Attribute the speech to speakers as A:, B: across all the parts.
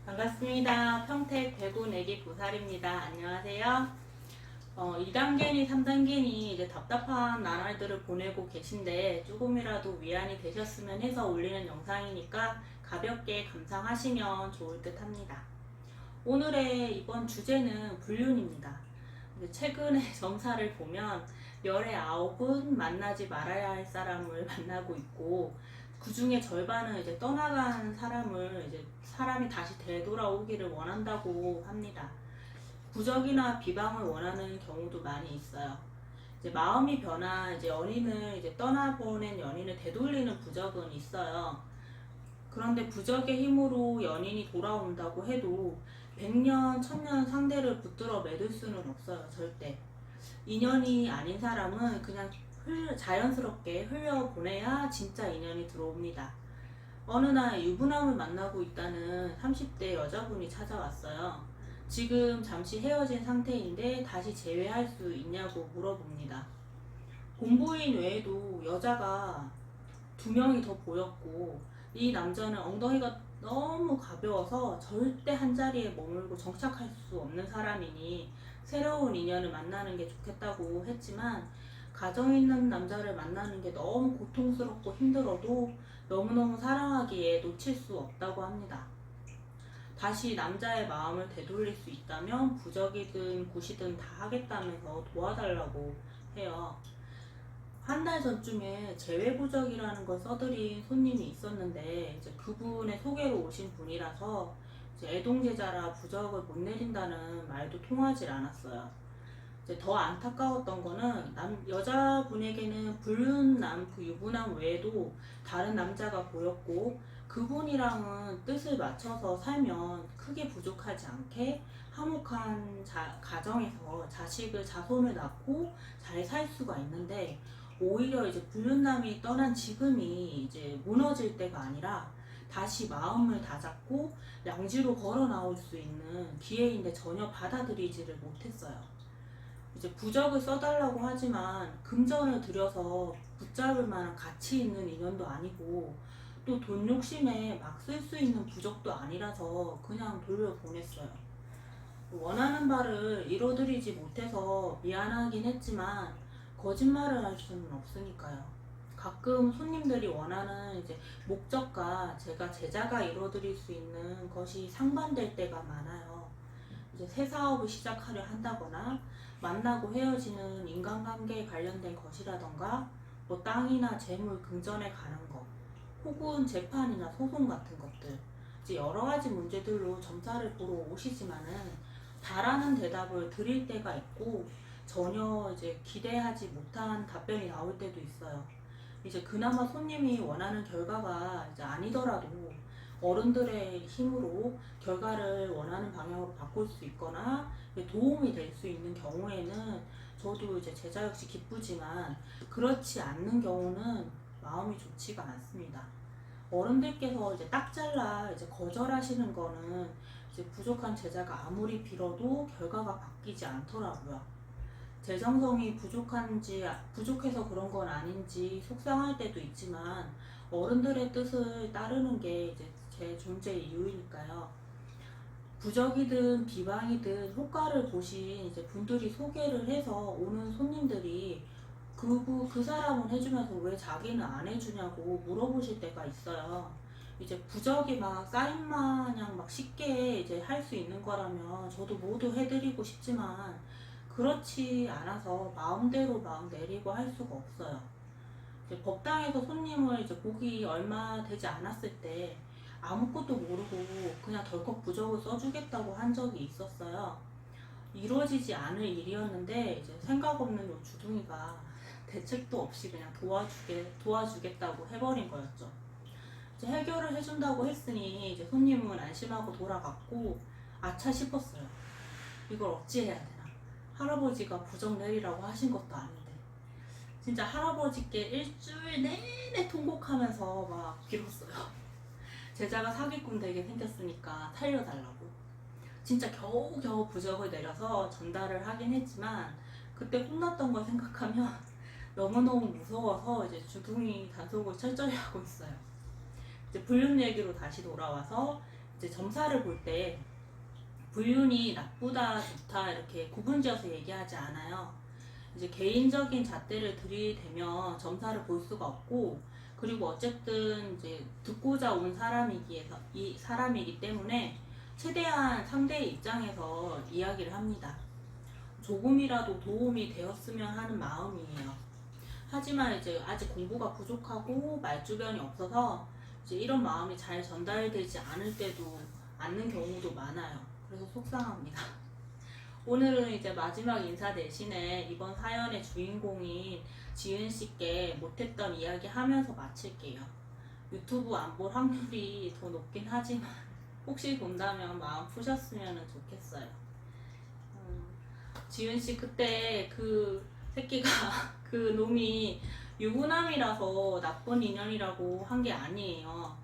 A: 반갑습니다. 평택 대구 내기 보살입니다. 안녕하세요. 2단계니 3단계니 이제 답답한 나날들을 보내고 계신데 조금이라도 위안이 되셨으면 해서 올리는 영상이니까 가볍게 감상하시면 좋을 듯 합니다. 오늘의 이번 주제는 불륜입니다. 최근의 정사를 보면 열의 9은 만나지 말아야 할 사람을 만나고 있고 그 중에 절반은 이제 떠나간 사람을 이제 사람이 다시 되돌아오기를 원한다고 합니다. 부적이나 비방을 원하는 경우도 많이 있어요. 이제 마음이 변한 이제 연인을 이제 떠나보낸 연인을 되돌리는 부적은 있어요. 그런데 부적의 힘으로 연인이 돌아온다고 해도 100년, 1000년 상대를 붙들어 매둘 수는 없어요. 절대. 인연이 아닌 사람은 그냥 자연스럽게 흘려보내야 진짜 인연이 들어옵니다. 어느 날 유부남을 만나고 있다는 30대 여자분이 찾아왔어요. 지금 잠시 헤어진 상태인데 다시 재회할 수 있냐고 물어봅니다. 본부인 외에도 여자가 2명이 더 보였고 이 남자는 엉덩이가 너무 가벼워서 절대 한 자리에 머물고 정착할 수 없는 사람이니 새로운 인연을 만나는 게 좋겠다고 했지만 가정 있는 남자를 만나는 게 너무 고통스럽고 힘들어도 너무너무 사랑하기에 놓칠 수 없다고 합니다. 다시 남자의 마음을 되돌릴 수 있다면 부적이든 굿이든 다 하겠다면서 도와달라고 해요. 한 달 전쯤에 재회부적이라는 걸 써드린 손님이 있었는데 이제 그분의 소개로 오신 분이라서 이제 애동제자라 부적을 못 내린다는 말도 통하질 않았어요. 이제 더 안타까웠던 거는 여자분에게는 불륜남 그 유부남 외에도 다른 남자가 보였고 그분이랑은 뜻을 맞춰서 살면 크게 부족하지 않게 화목한 가정에서 자손을 낳고 잘 살 수가 있는데 오히려 이제 불륜남이 떠난 지금이 이제 무너질 때가 아니라 다시 마음을 다잡고 양지로 걸어 나올 수 있는 기회인데 전혀 받아들이지를 못했어요. 이제 부적을 써달라고 하지만 금전을 들여서 붙잡을 만한 가치 있는 인연도 아니고 또 돈 욕심에 막 쓸 수 있는 부적도 아니라서 그냥 돌려보냈어요. 원하는 바를 이뤄드리지 못해서 미안하긴 했지만 거짓말을 할 수는 없으니까요. 가끔 손님들이 원하는 이제 목적과 제가 제자가 이뤄드릴 수 있는 것이 상반될 때가 많아요. 이제 새 사업을 시작하려 한다거나 만나고 헤어지는 인간관계에 관련된 것이라던가 뭐 땅이나 재물 금전에 관한 것 혹은 재판이나 소송 같은 것들 이제 여러 가지 문제들로 점사를 보러 오시지만은 바라는 대답을 드릴 때가 있고 전혀 이제 기대하지 못한 답변이 나올 때도 있어요. 이제 그나마 손님이 원하는 결과가 이제 아니더라도 어른들의 힘으로 결과를 원하는 방향으로 바꿀 수 있거나 도움이 될 수 있는 경우에는 저도 이제 제자 역시 기쁘지만 그렇지 않는 경우는 마음이 좋지가 않습니다. 어른들께서 이제 딱 잘라 이제 거절하시는 거는 이제 부족한 제자가 아무리 빌어도 결과가 바뀌지 않더라고요. 재정성이 부족해서 그런 건 아닌지 속상할 때도 있지만 어른들의 뜻을 따르는 게 이제 제 존재의 이유이니까요. 부적이든 비방이든 효과를 보신 이제 분들이 소개를 해서 오는 손님들이 그 사람은 해주면서 왜 자기는 안 해주냐고 물어보실 때가 있어요. 이제 부적이 막 쌓인 마냥 막 쉽게 이제 할 수 있는 거라면 저도 모두 해드리고 싶지만 그렇지 않아서 마음대로 마음 내리고 할 수가 없어요. 이제 법당에서 손님을 이제 보기 얼마 되지 않았을 때 아무것도 모르고 그냥 덜컥 부적을 써주겠다고 한 적이 있었어요. 이루어지지 않을 일이었는데 이제 생각 없는 요 주둥이가 대책도 없이 그냥 도와주겠다고 해버린 거였죠. 이제 해결을 해준다고 했으니 이제 손님은 안심하고 돌아갔고 아차 싶었어요. 이걸 어찌해야 되나. 할아버지가 부적 내리라고 하신 것도 아닌데 진짜 할아버지께 일주일 내내 통곡하면서 막 빌었어요. 제자가 사기꾼 되게 생겼으니까 살려달라고. 진짜 겨우겨우 부적을 내려서 전달을 하긴 했지만 그때 혼났던 걸 생각하면 너무너무 무서워서 이제 주둥이 단속을 철저히 하고 있어요. 이제 불륜 얘기로 다시 돌아와서 이제 점사를 볼 때 불륜이 나쁘다 좋다 이렇게 구분지어서 얘기하지 않아요. 이제 개인적인 잣대를 들이대면 점사를 볼 수가 없고, 그리고 어쨌든 이제 듣고자 온 사람이기 때문에 최대한 상대의 입장에서 이야기를 합니다. 조금이라도 도움이 되었으면 하는 마음이에요. 하지만 이제 아직 공부가 부족하고 말주변이 없어서 이제 이런 마음이 잘 전달되지 않는 경우도 많아요. 그래서 속상합니다. 오늘은 이제 마지막 인사 대신에 이번 사연의 주인공인 지은 씨께 못했던 이야기 하면서 마칠게요. 유튜브 안 볼 확률이 더 높긴 하지만 혹시 본다면 마음 푸셨으면 좋겠어요. 지은 씨 그때 그 새끼가 그 놈이 유부남이라서 나쁜 인연이라고 한 게 아니에요.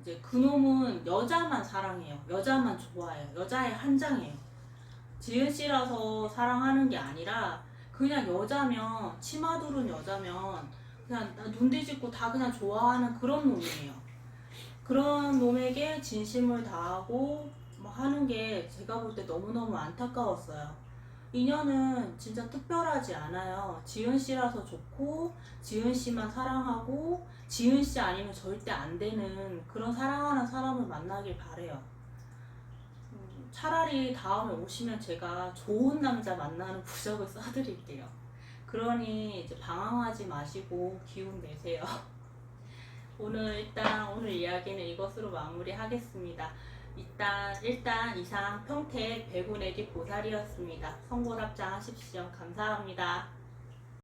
A: 이제 그 놈은 여자만 사랑해요. 여자만 좋아해요. 여자의 한장이에요. 지은 씨라서 사랑하는 게 아니라 그냥 여자면, 치마 두른 여자면 그냥 눈 뒤집고 다 그냥 좋아하는 그런 놈이에요. 그런 놈에게 진심을 다하고 뭐 하는 게 제가 볼 때 너무너무 안타까웠어요. 인연은 진짜 특별하지 않아요. 지은 씨라서 좋고, 지은 씨만 사랑하고, 지은 씨 아니면 절대 안 되는 그런 사랑하는 사람을 만나길 바래요. 차라리 다음에 오시면 제가 좋은 남자 만나는 부적을 써드릴게요. 그러니 이제 방황하지 마시고 기운 내세요. 오늘 이야기는 이것으로 마무리하겠습니다. 일단 이상 평택 배구내기 보살이었습니다. 선골 합장하십시오. 감사합니다.